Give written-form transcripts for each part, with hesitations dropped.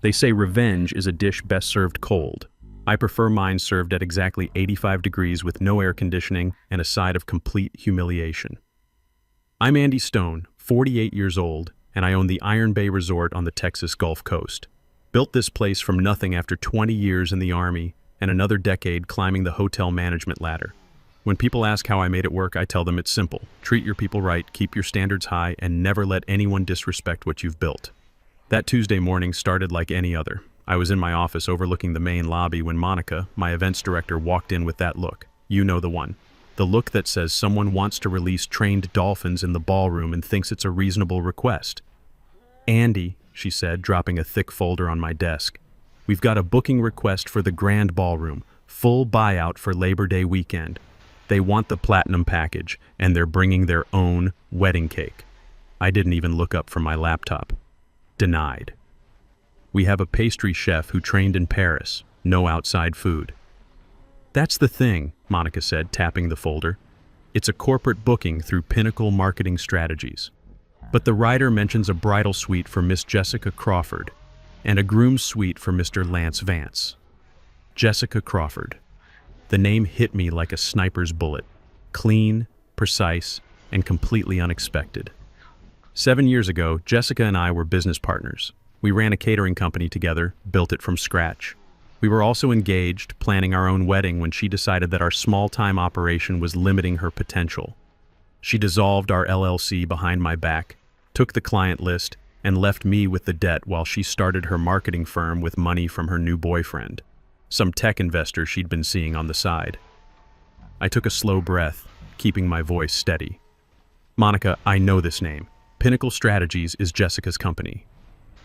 They say revenge is a dish best served cold. I prefer mine served at exactly 85 degrees with no air conditioning and a side of complete humiliation. I'm Andy Stone, 48 years old, and I own the Iron Bay Resort on the Texas Gulf Coast. Built this place from nothing after 20 years in the Army and another decade climbing the hotel management ladder. When people ask how I made it work, I tell them it's simple. Treat your people right, keep your standards high, and never let anyone disrespect what you've built. That Tuesday morning started like any other. I was in my office overlooking the main lobby when Monica, my events director, walked in with that look. You know the one. The look that says someone wants to release trained dolphins in the ballroom and thinks it's a reasonable request. "Andy," she said, dropping a thick folder on my desk, "we've got a booking request for the Grand Ballroom, full buyout for Labor Day weekend. They want the platinum package, and they're bringing their own wedding cake." I didn't even look up from my laptop. Denied. "We have a pastry chef who trained in Paris. No outside food." "That's the thing," Monica said, tapping the folder. "It's a corporate booking through Pinnacle Marketing Strategies. But the writer mentions a bridal suite for Miss Jessica Crawford and a groom's suite for Mr. Lance Vance." Jessica Crawford. The name hit me like a sniper's bullet. Clean, precise, and completely unexpected. 7 years ago, Jessica and I were business partners. We ran a catering company together, built it from scratch. We were also engaged, planning our own wedding when she decided that our small-time operation was limiting her potential. She dissolved our LLC behind my back, took the client list, and left me with the debt while she started her marketing firm with money from her new boyfriend, some tech investor she'd been seeing on the side. I took a slow breath, keeping my voice steady. "Monica, I know this name. Pinnacle Strategies is Jessica's company."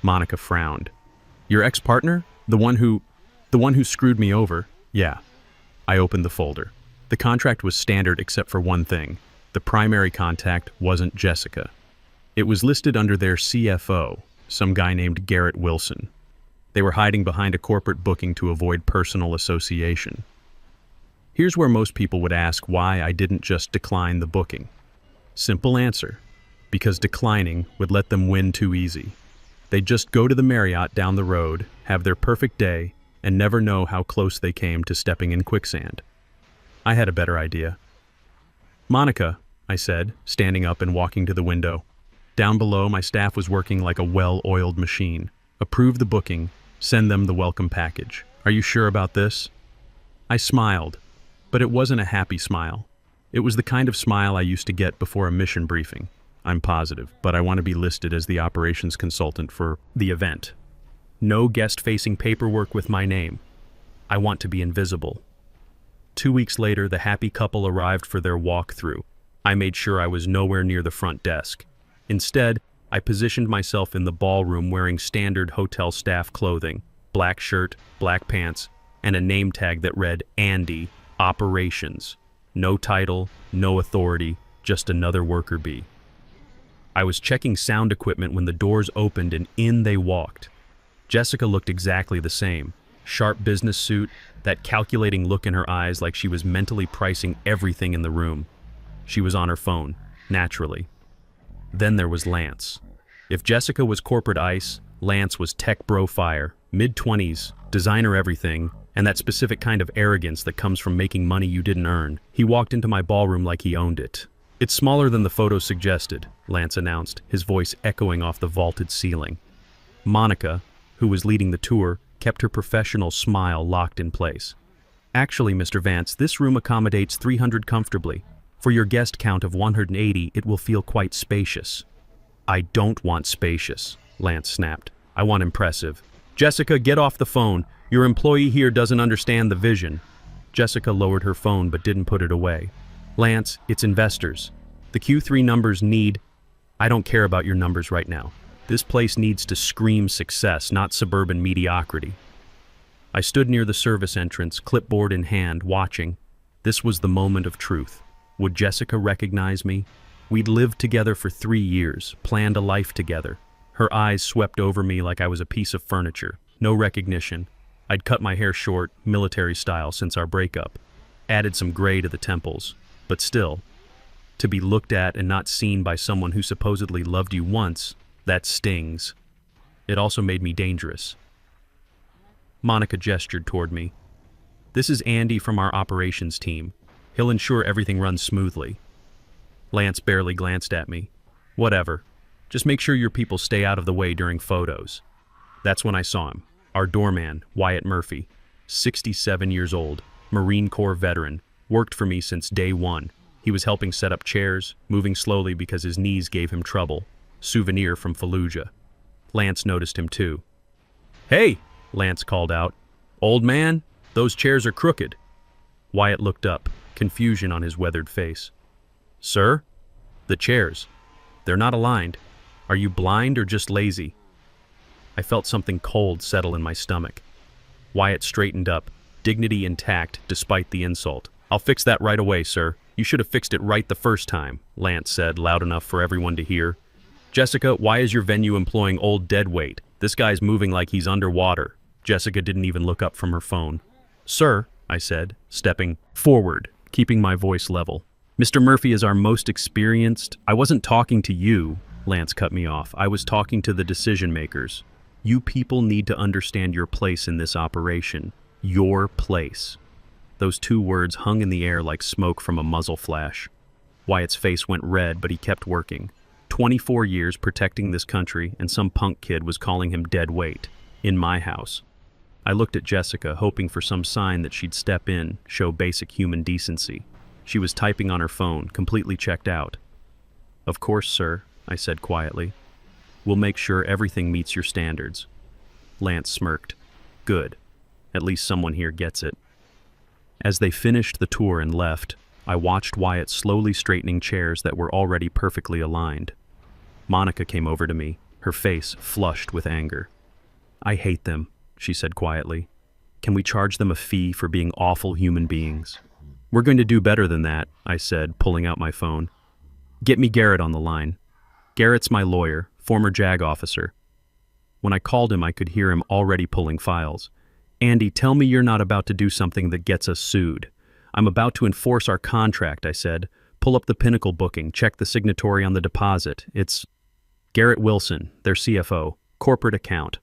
Monica frowned. "Your ex-partner? The one who screwed me over?" "Yeah." I opened the folder. The contract was standard except for one thing. The primary contact wasn't Jessica. It was listed under their CFO, some guy named Garrett Wilson. They were hiding behind a corporate booking to avoid personal association. Here's where most people would ask why I didn't just decline the booking. Simple answer: because declining would let them win too easy. They'd just go to the Marriott down the road, have their perfect day, and never know how close they came to stepping in quicksand. I had a better idea. "Monica," I said, standing up and walking to the window. Down below, my staff was working like a well-oiled machine. "Approve the booking, send them the welcome package. Are you sure about this?" I smiled, but it wasn't a happy smile. It was the kind of smile I used to get before a mission briefing. "I'm positive, but I want to be listed as the operations consultant for the event. No guest-facing paperwork with my name. I want to be invisible." 2 weeks later, the happy couple arrived for their walkthrough. I made sure I was nowhere near the front desk. Instead, I positioned myself in the ballroom wearing standard hotel staff clothing, black shirt, black pants, and a name tag that read Andy, Operations. No title, no authority, just another worker bee. I was checking sound equipment when the doors opened and in they walked. Jessica looked exactly the same. Sharp business suit, that calculating look in her eyes like she was mentally pricing everything in the room. She was on her phone, naturally. Then there was Lance. If Jessica was corporate ice, Lance was tech bro fire, mid-20s, designer everything, and that specific kind of arrogance that comes from making money you didn't earn. He walked into my ballroom like he owned it. "It's smaller than the photo suggested," Lance announced, his voice echoing off the vaulted ceiling. Monica, who was leading the tour, kept her professional smile locked in place. "Actually, Mr. Vance, this room accommodates 300 comfortably. For your guest count of 180, it will feel quite spacious." "I don't want spacious," Lance snapped. "I want impressive." "Jessica, get off the phone. Your employee here doesn't understand the vision." Jessica lowered her phone but didn't put it away. "Lance, it's investors. The Q3 numbers need—" "I don't care about your numbers right now. This place needs to scream success, not suburban mediocrity." I stood near the service entrance, clipboard in hand, watching. This was the moment of truth. Would Jessica recognize me? We'd lived together for 3 years, planned a life together. Her eyes swept over me like I was a piece of furniture. No recognition. I'd cut my hair short, military style, since our breakup. Added some gray to the temples. But still, to be looked at and not seen by someone who supposedly loved you once, that stings. It also made me dangerous. Monica gestured toward me. This is Andy from our operations team. He'll ensure everything runs smoothly. Lance barely glanced at me. Whatever. Just make sure your people stay out of the way during photos. That's when I saw him. Our doorman, Wyatt Murphy, 67 years old, Marine Corps veteran, worked for me since day one. He was helping set up chairs, moving slowly because his knees gave him trouble. Souvenir from Fallujah. Lance noticed him too. "Hey," Lance called out. "Old man, those chairs are crooked." Wyatt looked up, confusion on his weathered face. "Sir? The chairs. They're not aligned. Are you blind or just lazy?" I felt something cold settle in my stomach. Wyatt straightened up, dignity intact despite the insult. "I'll fix that right away, sir. You should have fixed it right the first time," Lance said, loud enough for everyone to hear. "Jessica, why is your venue employing old deadweight? This guy's moving like he's underwater." Jessica didn't even look up from her phone. "Sir," I said, stepping forward, keeping my voice level. "Mr. Murphy is our most experienced—" "I wasn't talking to you," Lance cut me off. "I was talking to the decision makers. You people need to understand your place in this operation. Your place." Those two words hung in the air like smoke from a muzzle flash. Wyatt's face went red, but he kept working. 24 years protecting this country, and some punk kid was calling him dead weight. In my house. I looked at Jessica, hoping for some sign that she'd step in, show basic human decency. She was typing on her phone, completely checked out. "Of course, sir," I said quietly. "We'll make sure everything meets your standards." Lance smirked. "Good. At least someone here gets it." As they finished the tour and left, I watched Wyatt slowly straightening chairs that were already perfectly aligned. Monica came over to me, her face flushed with anger. "I hate them," she said quietly. "Can we charge them a fee for being awful human beings?" "We're going to do better than that," I said, pulling out my phone. "Get me Garrett on the line. Garrett's my lawyer, former JAG officer." When I called him, I could hear him already pulling files. "Andy, tell me you're not about to do something that gets us sued." "I'm about to enforce our contract," I said. "Pull up the Pinnacle booking, check the signatory on the deposit. It's Garrett Wilson, their CFO, corporate account."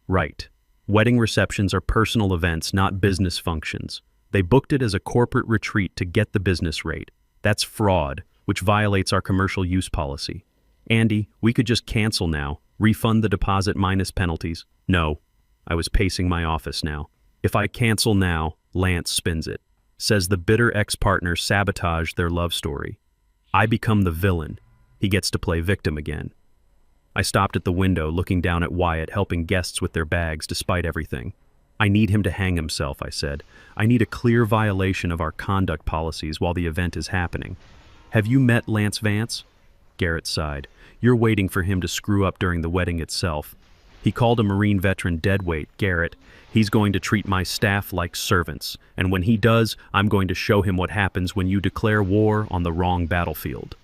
"Right. Wedding receptions are personal events, not business functions. They booked it as a corporate retreat to get the business rate. That's fraud, which violates our commercial use policy. Andy, we could just cancel now, refund the deposit minus penalties." "No." I was pacing my office now. "If I cancel now," Lance spins it. "Says the bitter ex-partner sabotaged their love story. I become the villain. He gets to play victim again." I stopped at the window, looking down at Wyatt, helping guests with their bags despite everything. "I need him to hang himself," I said. "I need a clear violation of our conduct policies while the event is happening." "Have you met Lance Vance?" Garrett sighed. "You're waiting for him to screw up during the wedding itself. He called a Marine veteran deadweight, Garrett. He's going to treat my staff like servants, and when he does, I'm going to show him what happens when you declare war on the wrong battlefield."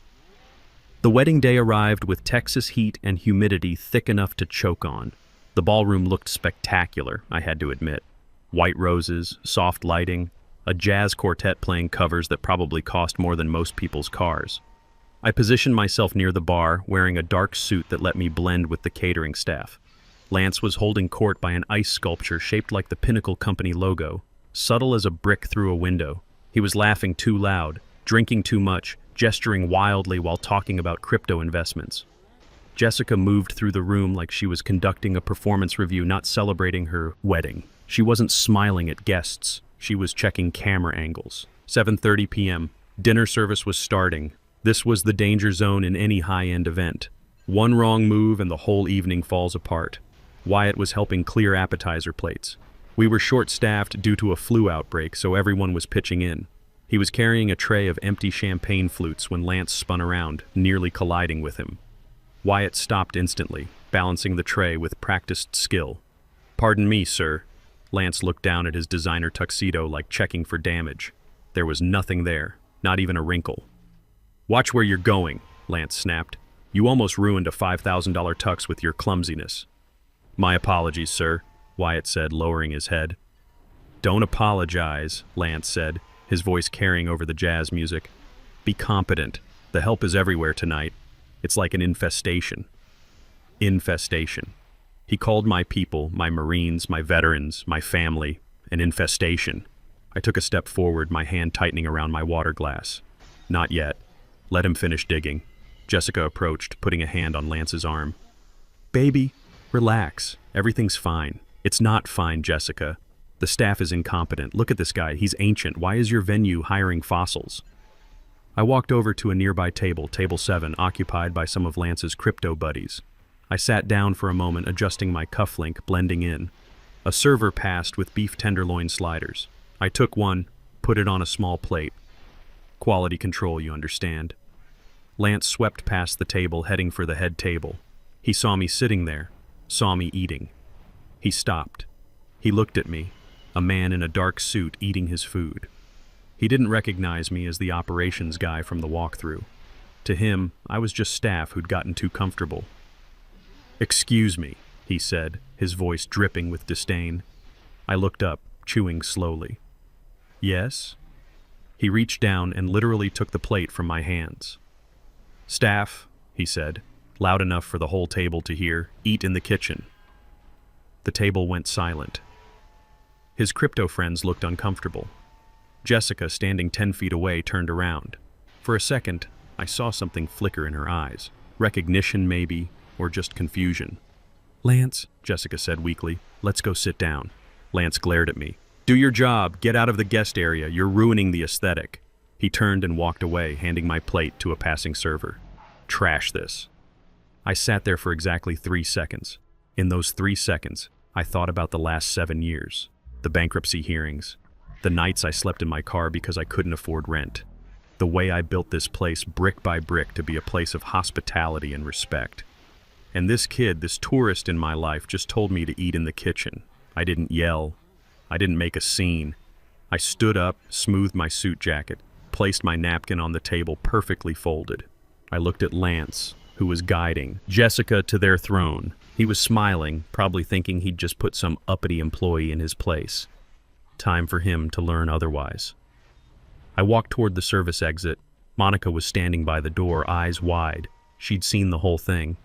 The wedding day arrived with Texas heat and humidity thick enough to choke on. The ballroom looked spectacular, I had to admit. White roses, soft lighting, a jazz quartet playing covers that probably cost more than most people's cars. I positioned myself near the bar, wearing a dark suit that let me blend with the catering staff. Lance was holding court by an ice sculpture shaped like the Pinnacle Company logo, subtle as a brick through a window. He was laughing too loud, drinking too much, gesturing wildly while talking about crypto investments. Jessica moved through the room like she was conducting a performance review, not celebrating her wedding. She wasn't smiling at guests. She was checking camera angles. 7:30 p.m. Dinner service was starting. This was the danger zone in any high-end event. One wrong move and the whole evening falls apart. Wyatt was helping clear appetizer plates. We were short-staffed due to a flu outbreak, so everyone was pitching in. He was carrying a tray of empty champagne flutes when Lance spun around, nearly colliding with him. Wyatt stopped instantly, balancing the tray with practiced skill. "Pardon me, sir." Lance looked down at his designer tuxedo like checking for damage. There was nothing there, not even a wrinkle. "Watch where you're going," Lance snapped. "You almost ruined a $5,000 tux with your clumsiness." "My apologies, sir," Wyatt said, lowering his head. "Don't apologize," Lance said, his voice carrying over the jazz music. "Be competent. The help is everywhere tonight. It's like an infestation." Infestation. He called my people, my Marines, my veterans, my family, an infestation. I took a step forward, my hand tightening around my water glass. Not yet. Let him finish digging. Jessica approached, putting a hand on Lance's arm. Baby, relax. Everything's fine. It's not fine, Jessica. The staff is incompetent. Look at this guy. He's ancient. Why is your venue hiring fossils? I walked over to a nearby table, table 7, occupied by some of Lance's crypto buddies. I sat down for a moment, adjusting my cufflink, blending in. A server passed with beef tenderloin sliders. I took one, put it on a small plate. Quality control, you understand. Lance swept past the table, heading for the head table. He saw me sitting there, saw me eating. He stopped. He looked at me, a man in a dark suit eating his food. He didn't recognize me as the operations guy from the walkthrough. To him, I was just staff who'd gotten too comfortable. Excuse me, he said, his voice dripping with disdain. I looked up, chewing slowly. Yes? He reached down and literally took the plate from my hands. Staff, he said, loud enough for the whole table to hear, eat in the kitchen. The table went silent. His crypto friends looked uncomfortable. Jessica, standing 10 feet away, turned around. For a second, I saw something flicker in her eyes. Recognition, maybe, or just confusion. Lance, Jessica said weakly, let's go sit down. Lance glared at me. Do your job. Get out of the guest area. You're ruining the aesthetic. He turned and walked away, handing my plate to a passing server. Trash this. I sat there for exactly 3 seconds. In those 3 seconds, I thought about the last 7 years, the bankruptcy hearings, the nights I slept in my car because I couldn't afford rent, the way I built this place brick by brick to be a place of hospitality and respect. And this kid, this tourist in my life, just told me to eat in the kitchen. I didn't yell. I didn't make a scene. I stood up, smoothed my suit jacket, placed my napkin on the table perfectly folded. I looked at Lance, who was guiding Jessica to their throne. He was smiling, probably thinking he'd just put some uppity employee in his place. Time for him to learn otherwise. I walked toward the service exit. Monica was standing by the door, eyes wide. She'd seen the whole thing.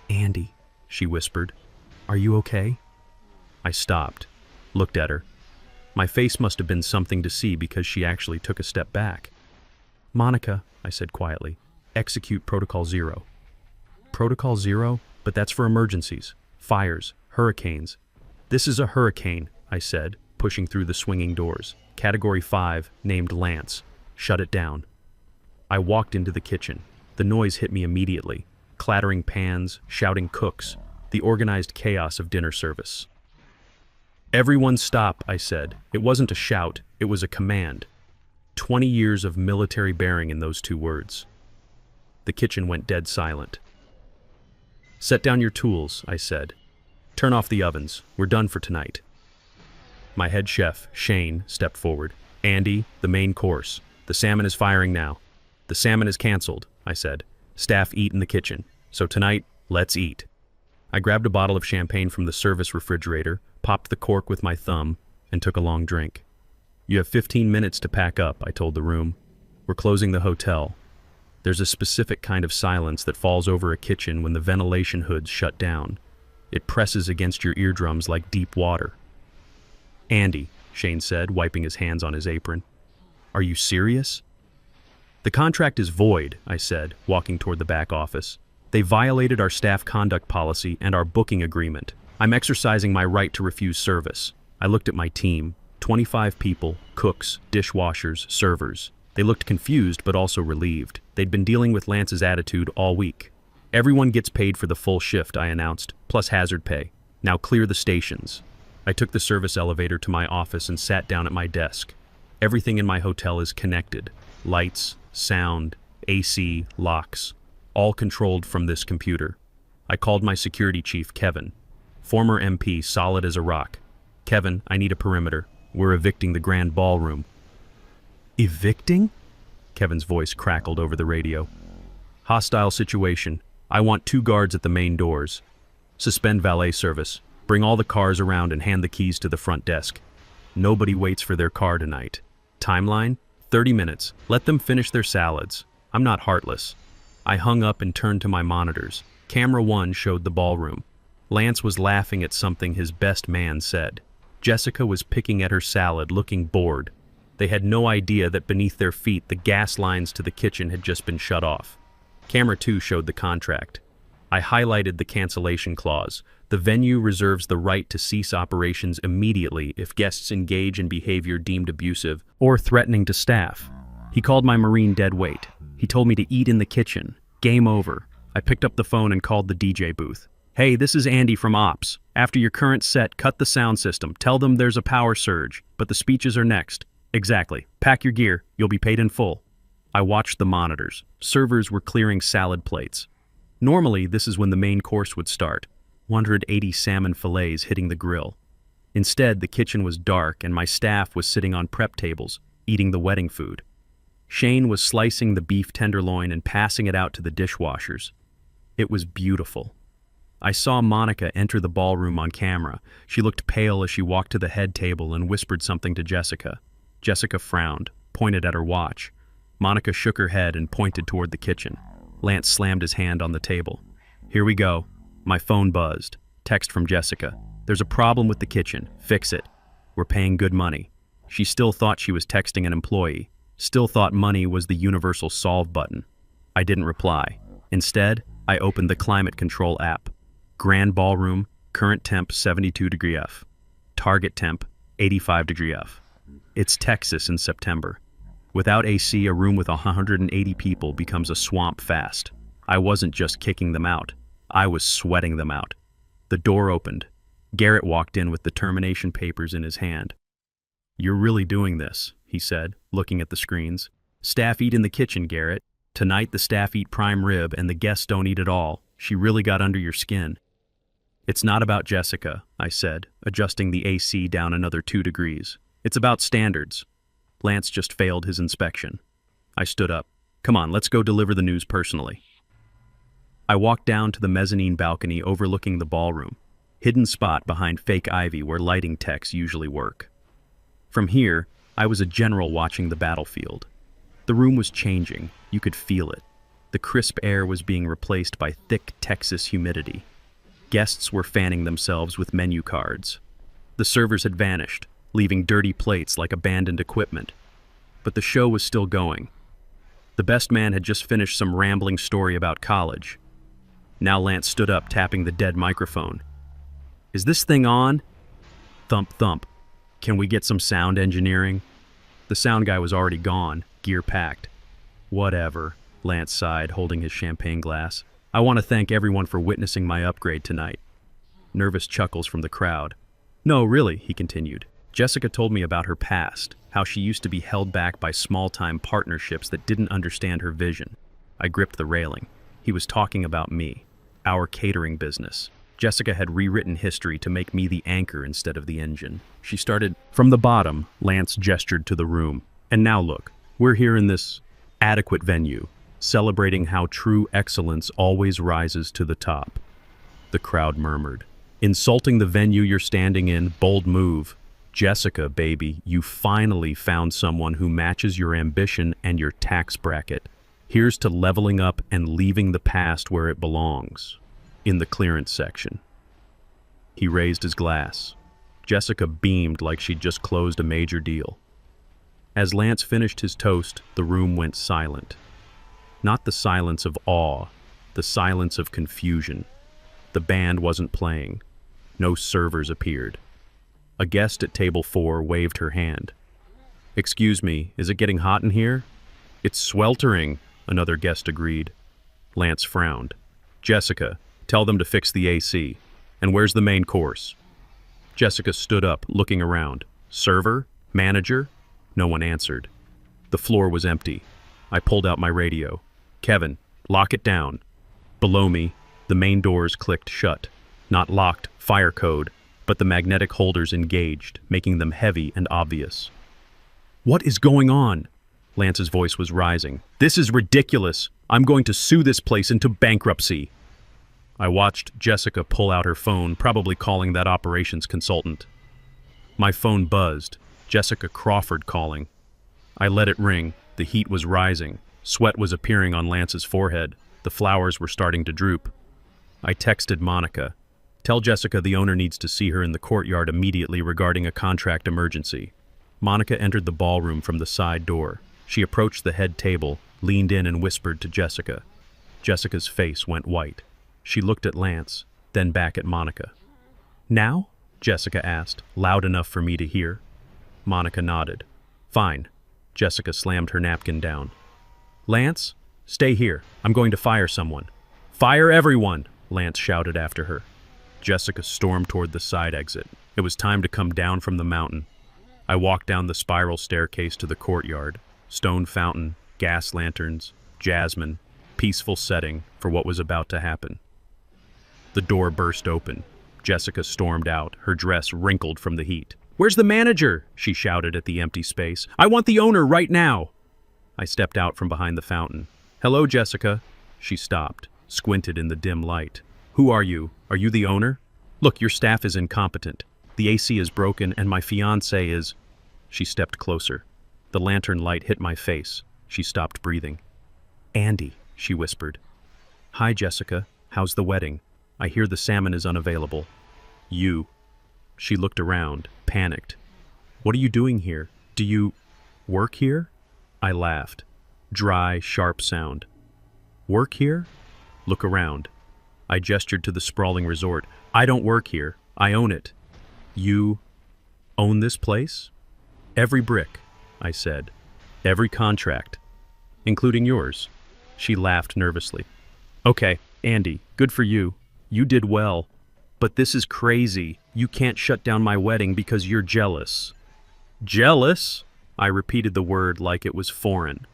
Andy, she whispered, are you okay? I stopped, looked at her. My face must have been something to see because she actually took a step back. Monica, I said quietly, execute Protocol 0. Protocol 0? But that's for emergencies, fires, hurricanes. This is a hurricane, I said, pushing through the swinging doors. Category 5, named Lance. Shut it down. I walked into the kitchen. The noise hit me immediately. Clattering pans, shouting cooks, the organized chaos of dinner service. Everyone stop, I said. It wasn't a shout, it was a command. 20 years of military bearing in those 2 words. The kitchen went dead silent. Set down your tools, I said. Turn off the ovens. We're done for tonight. My head chef, Shane, stepped forward. Andy, the main course. The salmon is firing now. The salmon is canceled, I said. Staff eat in the kitchen. So tonight, let's eat. I grabbed a bottle of champagne from the service refrigerator, popped the cork with my thumb, and took a long drink. You have 15 minutes to pack up, I told the room. We're closing the hotel. There's a specific kind of silence that falls over a kitchen when the ventilation hoods shut down. It presses against your eardrums like deep water. Andy, Shane said, wiping his hands on his apron. Are you serious? The contract is void, I said, walking toward the back office. They violated our staff conduct policy and our booking agreement. I'm exercising my right to refuse service. I looked at my team, 25 people, cooks, dishwashers, servers. They looked confused but also relieved. They'd been dealing with Lance's attitude all week. Everyone gets paid for the full shift, I announced, plus hazard pay. Now clear the stations. I took the service elevator to my office and sat down at my desk. Everything in my hotel is connected. Lights, sound, AC, locks, all controlled from this computer. I called my security chief, Kevin. Former MP, solid as a rock. Kevin, I need a perimeter. We're evicting the grand ballroom. Evicting? Kevin's voice crackled over the radio. Hostile situation. I want 2 guards at the main doors. Suspend valet service. Bring all the cars around and hand the keys to the front desk. Nobody waits for their car tonight. Timeline? 30 minutes. Let them finish their salads. I'm not heartless. I hung up and turned to my monitors. Camera 1 showed the ballroom. Lance was laughing at something his best man said. Jessica was picking at her salad, looking bored. They had no idea that beneath their feet the gas lines to the kitchen had just been shut off. Camera 2 showed the contract. I highlighted the cancellation clause. The venue reserves the right to cease operations immediately if guests engage in behavior deemed abusive or threatening to staff. He called my Marine dead weight. He told me to eat in the kitchen. Game over. I picked up the phone and called the DJ booth. Hey, this is Andy from Ops. After your current set, cut the sound system. Tell them there's a power surge, but the speeches are next. Exactly. Pack your gear. You'll be paid in full. I watched the monitors. Servers were clearing salad plates. Normally, this is when the main course would start. 180 salmon fillets hitting the grill. Instead, the kitchen was dark and my staff was sitting on prep tables, eating the wedding food. Shane was slicing the beef tenderloin and passing it out to the dishwashers. It was beautiful. I saw Monica enter the ballroom on camera. She looked pale as she walked to the head table and whispered something to Jessica. Jessica frowned, pointed at her watch. Monica shook her head and pointed toward the kitchen. Lance slammed his hand on the table. Here we go. My phone buzzed. Text from Jessica. There's a problem with the kitchen. Fix it. We're paying good money. She still thought she was texting an employee. Still thought money was the universal solve button. I didn't reply. Instead, I opened the climate control app. Grand ballroom, current temp 72 degree F. Target temp 85 degree F. It's Texas in September. Without AC, a room with 180 people becomes a swamp fast. I wasn't just kicking them out. I was sweating them out. The door opened. Garrett walked in with the termination papers in his hand. You're really doing this, he said, looking at the screens. Staff eat in the kitchen, Garrett. Tonight the staff eat prime rib and the guests don't eat at all. She really got under your skin. It's not about Jessica, I said, adjusting the AC down another 2 degrees. It's about standards. Lance just failed his inspection. I stood up. Come on, let's go deliver the news personally. I walked down to the mezzanine balcony overlooking the ballroom, hidden spot behind fake ivy where lighting techs usually work. From here, I was a general watching the battlefield. The room was changing. You could feel it. The crisp air was being replaced by thick Texas humidity. Guests were fanning themselves with menu cards. The servers had vanished, leaving dirty plates like abandoned equipment. But the show was still going. The best man had just finished some rambling story about college. Now Lance stood up, tapping the dead microphone. Is this thing on? Thump, thump. Can we get some sound engineering? The sound guy was already gone, gear packed. Whatever, Lance sighed, holding his champagne glass. I want to thank everyone for witnessing my upgrade tonight. Nervous chuckles from the crowd. No, really, he continued. Jessica told me about her past, how she used to be held back by small-time partnerships that didn't understand her vision. I gripped the railing. He was talking about me, our catering business. Jessica had rewritten history to make me the anchor instead of the engine. She started from the bottom. Lance gestured to the room. And now look, we're here in this adequate venue, celebrating how true excellence always rises to the top. The crowd murmured. Insulting the venue you're standing in, bold move. Jessica, baby, you finally found someone who matches your ambition and your tax bracket. Here's to leveling up and leaving the past where it belongs, in the clearance section. He raised his glass. Jessica beamed like she'd just closed a major deal. As Lance finished his toast, the room went silent. Not the silence of awe, the silence of confusion. The band wasn't playing. No servers appeared. A guest at table 4 waved her hand. Excuse me, is it getting hot in here? It's sweltering, another guest agreed. Lance frowned. Jessica, tell them to fix the AC. And where's the main course? Jessica stood up, looking around. Server? Manager? No one answered. The floor was empty. I pulled out my radio. Kevin, lock it down. Below me, the main doors clicked shut. Not locked, fire code, but the magnetic holders engaged, making them heavy and obvious. What is going on? Lance's voice was rising. This is ridiculous. I'm going to sue this place into bankruptcy. I watched Jessica pull out her phone, probably calling that operations consultant. My phone buzzed. Jessica Crawford calling. I let it ring. The heat was rising. Sweat was appearing on Lance's forehead. The flowers were starting to droop. I texted Monica. Tell Jessica the owner needs to see her in the courtyard immediately regarding a contract emergency. Monica entered the ballroom from the side door. She approached the head table, leaned in and whispered to Jessica. Jessica's face went white. She looked at Lance, then back at Monica. "Now?" Jessica asked, loud enough for me to hear. Monica nodded. "Fine." Jessica slammed her napkin down. "Lance, stay here. I'm going to fire someone." "Fire everyone!" Lance shouted after her. Jessica stormed toward the side exit. It was time to come down from the mountain. I walked down the spiral staircase to the courtyard. Stone fountain, gas lanterns, jasmine, peaceful setting for what was about to happen. The door burst open. Jessica stormed out, her dress wrinkled from the heat. "Where's the manager?" she shouted at the empty space. "I want the owner right now!" I stepped out from behind the fountain. "Hello, Jessica." She stopped, squinted in the dim light. "Who are you? Are you the owner? Look, your staff is incompetent. The AC is broken and my fiancé is—" She stepped closer. The lantern light hit my face. She stopped breathing. "Andy," she whispered. "Hi, Jessica. How's the wedding? I hear the salmon is unavailable." "You." She looked around, panicked. "What are you doing here? Do you work here?" I laughed. Dry, sharp sound. "Work here?" "Look around." I gestured to the sprawling resort. "I don't work here. I own it." "You own this place?" "Every brick," I said. "Every contract, including yours." She laughed nervously. "Okay, Andy, good for you. You did well. But this is crazy. You can't shut down my wedding because you're jealous." "Jealous?" I repeated the word like it was foreign.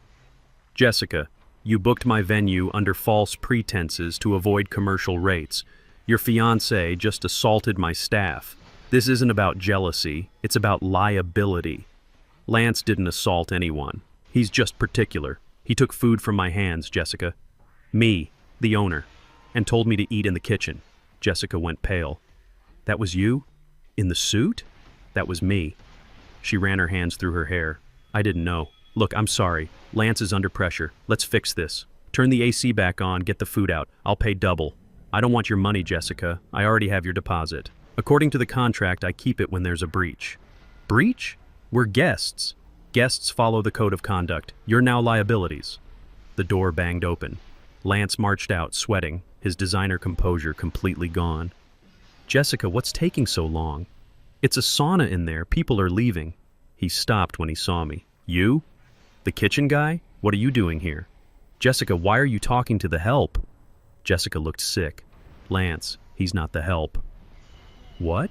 "Jessica, you booked my venue under false pretenses to avoid commercial rates. Your fiancé just assaulted my staff. This isn't about jealousy, it's about liability. Lance didn't assault anyone. He's just particular. He took food from my hands, Jessica. Me, the owner, and told me to eat in the kitchen." Jessica went pale. "That was you? In the suit?" "That was me." She ran her hands through her hair. "I didn't know. Look, I'm sorry. Lance is under pressure. Let's fix this. Turn the AC back on, get the food out. I'll pay double. I don't want your money, Jessica. I already have your deposit. According to the contract, I keep it when there's a breach." "Breach? We're guests. Guests follow the code of conduct. You're now liabilities." The door banged open. Lance marched out, sweating, his designer composure completely gone. "Jessica, what's taking so long? It's a sauna in there. People are leaving." He stopped when he saw me. "You? The kitchen guy? What are you doing here?" "Jessica, why are you talking to the help?" Jessica looked sick. "Lance, he's not the help." "What?"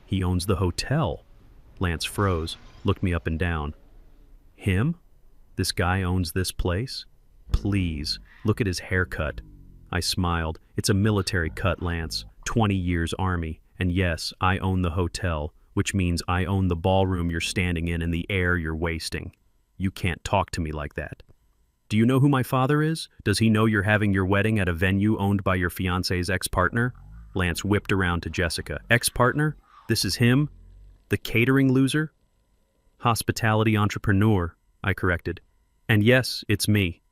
"He owns the hotel." Lance froze, looked me up and down. "Him? This guy owns this place? Please, look at his haircut." I smiled. "It's a military cut, Lance. 20 years Army. And yes, I own the hotel, which means I own the ballroom you're standing in and the air you're wasting. You can't talk to me like that. Do you know who my father is? Does he know you're having your wedding at a venue owned by your fiancé's ex-partner?" Lance whipped around to Jessica. "Ex-partner? This is him? The catering loser?" "Hospitality entrepreneur," I corrected. "And yes, it's me."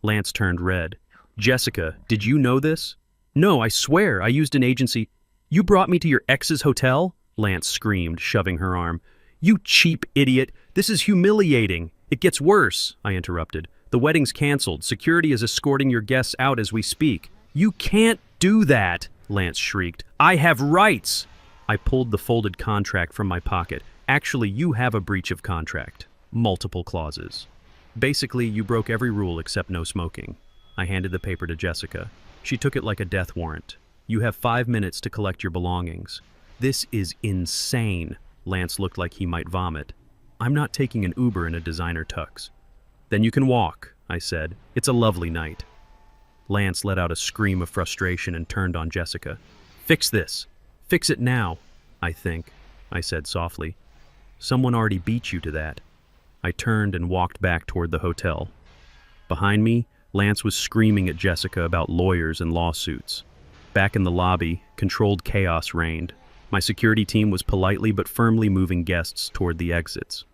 Lance turned red. "Jessica, did you know this?" "No, I swear, I used an agency." "You brought me to your ex's hotel?" Lance screamed, shoving her arm. "You cheap idiot! This is humiliating!" "It gets worse," I interrupted. "The wedding's canceled. Security is escorting your guests out as we speak." "You can't do that!" Lance shrieked. "I have rights!" I pulled the folded contract from my pocket. "Actually, you have a breach of contract. Multiple clauses. Basically, you broke every rule except no smoking." I handed the paper to Jessica. She took it like a death warrant. "You have 5 minutes to collect your belongings." "This is insane." Lance looked like he might vomit. "I'm not taking an Uber in a designer tux." "Then you can walk," I said. "It's a lovely night." Lance let out a scream of frustration and turned on Jessica. "Fix this. Fix it now, I think," I said softly. "Someone already beat you to that." I turned and walked back toward the hotel. Behind me, Lance was screaming at Jessica about lawyers and lawsuits. Back in the lobby, controlled chaos reigned. My security team was politely but firmly moving guests toward the exits.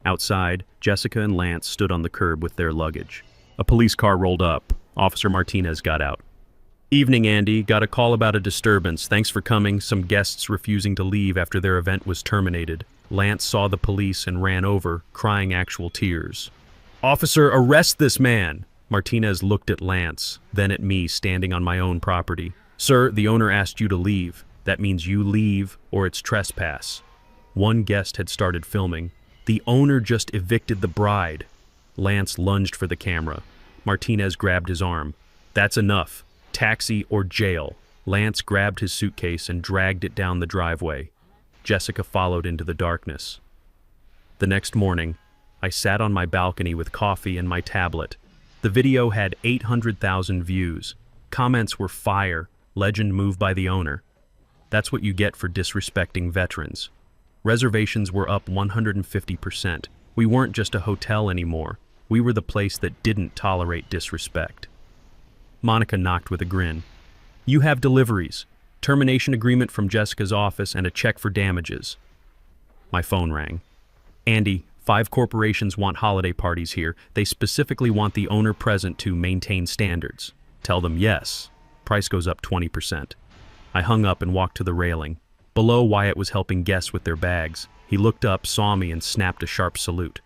Outside, Jessica and Lance stood on the curb with their luggage. A police car rolled up. Officer Martinez got out. Evening, Andy. Got a call about a disturbance. Thanks for coming. Some guests refusing to leave after their event was terminated. Lance saw the police and ran over, crying actual tears. Officer, arrest this man! Martinez looked at Lance, then at me standing on my own property. Sir, the owner asked you to leave. That means you leave or it's trespass. One guest had started filming. The owner just evicted the bride. Lance lunged for the camera. Martinez grabbed his arm. That's enough. Taxi or jail. Lance grabbed his suitcase and dragged it down the driveway. Jessica followed into the darkness. The next morning, I sat on my balcony with coffee and my tablet. The video had 800,000 views. Comments were fire. Legend moved by the owner. That's what you get for disrespecting veterans. Reservations were up 150%. We weren't just a hotel anymore. We were the place that didn't tolerate disrespect. Monica knocked with a grin. You have deliveries, termination agreement from Jessica's office, and a check for damages. My phone rang. Andy, 5 corporations want holiday parties here. They specifically want the owner present to maintain standards. Tell them yes. Price goes up 20%. I hung up and walked to the railing. Below, Wyatt was helping guests with their bags. He looked up, saw me, and snapped a sharp salute.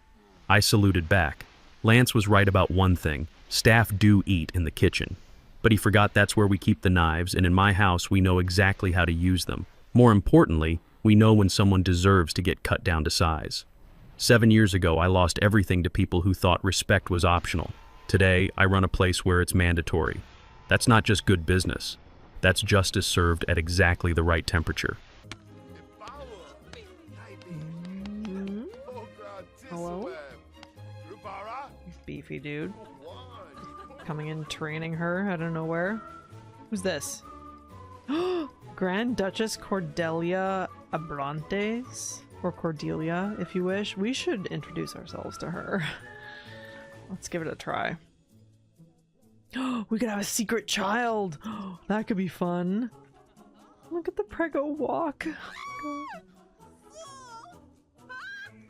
I saluted back. Lance was right about one thing. Staff do eat in the kitchen. But he forgot that's where we keep the knives, and in my house we know exactly how to use them. More importantly, we know when someone deserves to get cut down to size. 7 years ago, I lost everything to people who thought respect was optional. Today, I run a place where it's mandatory. That's not just good business. That's justice served at exactly the right temperature. Hello? He's beefy dude. Coming in training her out of nowhere. Who's this? Grand Duchess Cordelia Abrantes? Or Cordelia, if you wish. We should introduce ourselves to her. Let's give it a try. We could have a secret child! That could be fun. Look at the prego walk.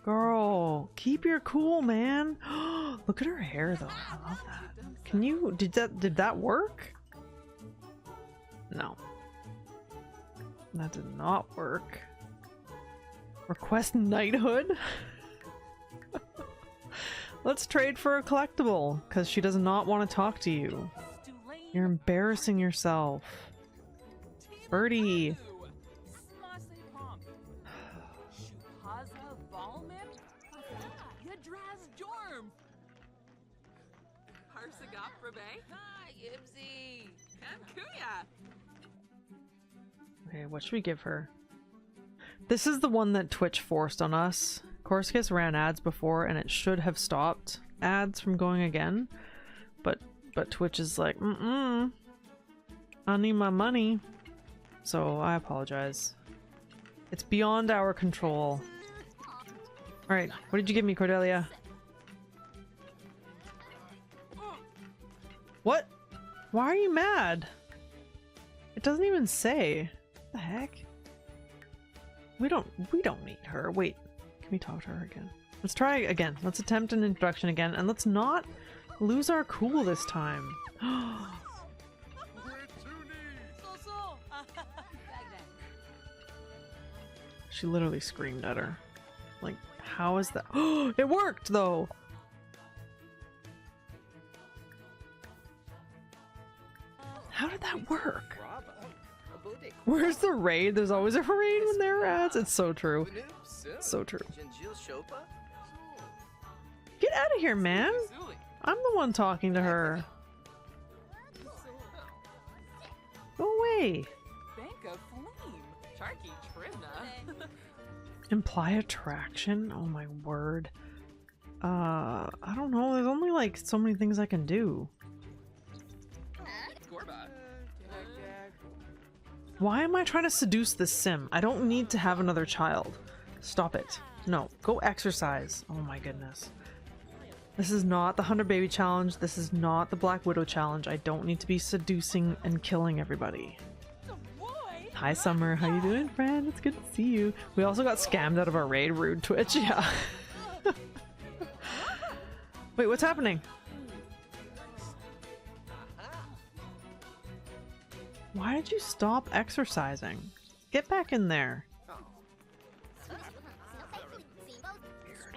Girl, keep your cool, man. Look at her hair though. I love that. Can you did that work? No. That did not work. Request knighthood? Let's trade for a collectible, because she does not want to talk to you. You're embarrassing yourself. Birdie. Okay, what should we give her? This is the one that Twitch forced on us. Corskis ran ads before and it should have stopped ads from going again. But Twitch is like, I need my money. So I apologize. It's beyond our control. Alright, what did you give me, Cordelia? What? Why are you mad? It doesn't even say. What the heck? We don't need her. Wait, can we talk to her again? Let's try again. Let's attempt an introduction again, and let's not lose our cool this time. She literally screamed at her. Like, how is that? It worked though! How did that work? Where's the raid? There's always a raid when there are ads. It's so true. So true. Get out of here, man! I'm the one talking to her. Go away. Imply attraction? Oh my word. I don't know. There's only like so many things I can do. Why am I trying to seduce this sim? I don't need to have another child. Stop it. No, go exercise. Oh my goodness. This is not the 100 baby challenge. This is not the Black Widow challenge. I don't need to be seducing and killing everybody. Hi Summer, how you doing, friend? It's good to see you. We also got scammed out of our raid. Rude Twitch, yeah. Wait, what's happening? Why did you stop exercising? Get back in there.